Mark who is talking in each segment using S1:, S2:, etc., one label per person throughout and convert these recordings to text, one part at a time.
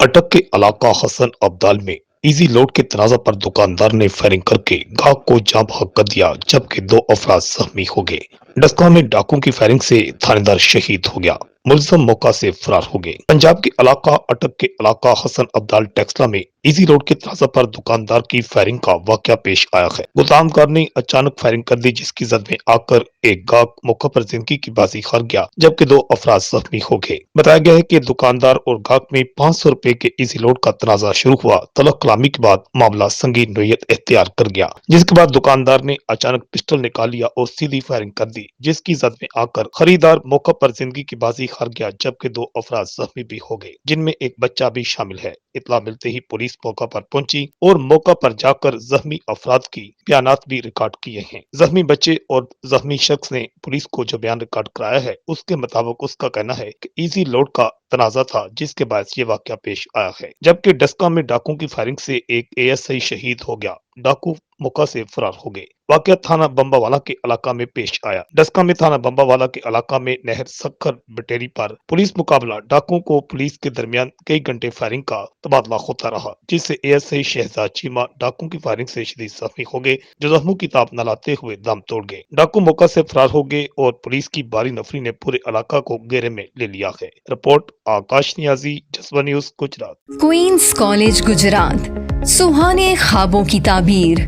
S1: अटक के इलाका हसन अब्दाल में इजी लोड के तनाजा पर दुकानदार ने फायरिंग करके गाहक को जाँ बहक कर दिया, जबकि 2 अफराद जख्मी हो गए। डस्का में डाकुओं की फायरिंग से थानेदार शहीद हो गया, मुलजम मौका से फरार हो गए। पंजाब के इलाका अटक के इलाका हसन अब्दाल टेक्सला में इजी रोड के तनाजा पर दुकानदार की फायरिंग का वाकया पेश आया है। गुदामगार ने अचानक फायरिंग कर दी, जिसकी जद में आकर एक गाहक मौका पर जिंदगी की बाजी हार गया, जबकि 2 अफराद जख्मी हो गए। बताया गया है कि दुकानदार और गाहक में 500 रुपए के इजी लोड का तनाजा शुरू हुआ। तलक कलामी के बाद मामला संगीन नोयत इख्तियार कर गया, जिसके बाद दुकानदार ने अचानक पिस्टल निकाल लिया और सीधी फायरिंग कर दी, जिसकी जद में आकर खरीदार मौका पर जिंदगी की बाजी हार गया, जबकि 2 अफराद जख्मी भी हो गए, जिनमें एक बच्चा भी शामिल है। इतला मिलते ही पुलिस मौका पर पहुंची और मौका पर जाकर जख्मी अफराद की बयानात भी रिकॉर्ड किए हैं। जख्मी बच्चे और जख्मी शख्स ने पुलिस को जो बयान रिकॉर्ड कराया है, उसके मुताबिक उसका कहना है कि इजी लोड का तनाजा था, जिसके बाद ये वाकया पेश आया है। जबकि डस्का में डाकुओं की फायरिंग से एक एएसआई शहीद हो गया, डाकू मौका से फरार हो गए। वाकया थाना बम्बावाला के इलाका में पेश आया। डस्का में थाना बम्बावाला के इलाका में नहर सखर बटेरी पर पुलिस मुकाबला, डाकुओं को पुलिस के दरमियान कई घंटे फायरिंग का तबादला होता रहा, जिससे एएसआई शहजाद चीमा डाकुओं की फायरिंग से शदीद जख्मी हो गए, जो जख्मों की ताब न लाते हुए दम तोड़ गए। डाकू मौका से फरार हो गए और पुलिस की भारी नफरी ने पूरे इलाका को घेरे में ले लिया है। Report Akash Niazi, Jazba news, Gujrat.
S2: Queens College Gujrat, सुहाने ख्वाबों की ताबीर।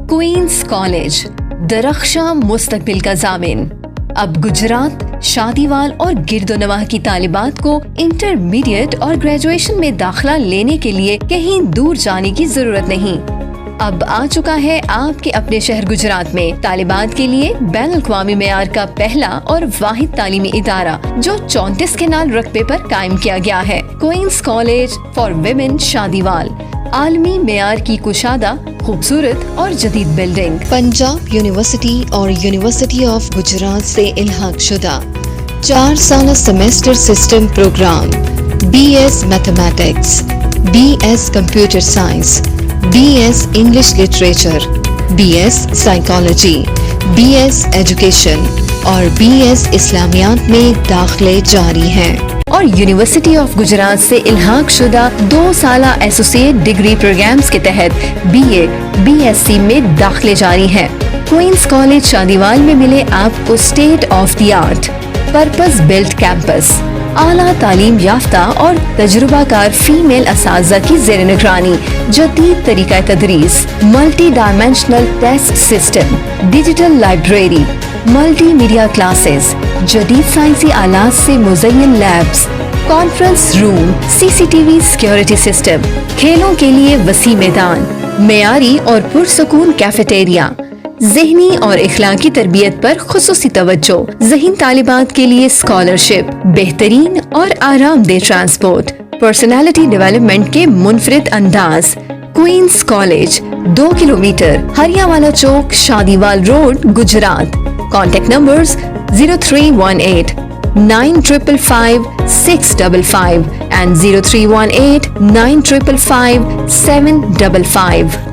S2: क्वींस कॉलेज, दरख्शां मुस्तकबिल का जामिन। अब गुजरात, शादीवाल और गिरदोनवाह की तालिबात को इंटरमीडिएट और ग्रेजुएशन में दाखिला लेने के लिए कहीं दूर जाने की जरूरत नहीं। अब आ चुका है आपके अपने शहर गुजरात में तालिबात के लिए बैनुल अक़वामी मेयार का पहला और वाहिद तालीमी इदारा, जो 34 के नाल रकबे पर कायम किया गया है। क्वींस कॉलेज फॉर विमेन शादीवाल, आलमी मेयार की कुशादा, खूबसूरत और जदीद बिल्डिंग। पंजाब यूनिवर्सिटी और यूनिवर्सिटी ऑफ गुजरात से इल्हाक शुदा 4 साल semester system program, BS mathematics, BS computer science, BS English literature, BS psychology, BS education और BS इस्लामियात में दाखिले जारी हैं। और यूनिवर्सिटी ऑफ गुजरात से इल्हाक शुदा 2 साला एसोसिएट डिग्री प्रोग्राम्स के तहत BA, BSc में दाखिले जारी हैं। क्वींस कॉलेज शादीवाल में मिले आपको state of the art, purpose built campus, आला तालीम याफ्ता और तजुर्बाकार फीमेल असातिज़ा की ज़ेर निगरानी, जदीद तरीका तदरीस, multi dimensional test system, digital library, multi media classes, जदीद साइंसी आलात से मुज़य्यन labs, conference room, CCTV security system, खेलों के लिए वसी मैदान, मेयारी और पुरसकून कैफेटेरिया, ज़हनी और इखलाकी तरबियत पर खुसूसी तवज्जो, ज़हीन तालिबात के लिए स्कॉलरशिप, बेहतरीन और आरामदेह ट्रांसपोर्ट, पर्सनालिटी डेवलपमेंट के मुनफरिद अंदाज। Queens College 2 kilometre, Hariyawala Chowk, Shadiwal road, Gujrat. Contact numbers 0318 9555 655 and 0318 9555 755।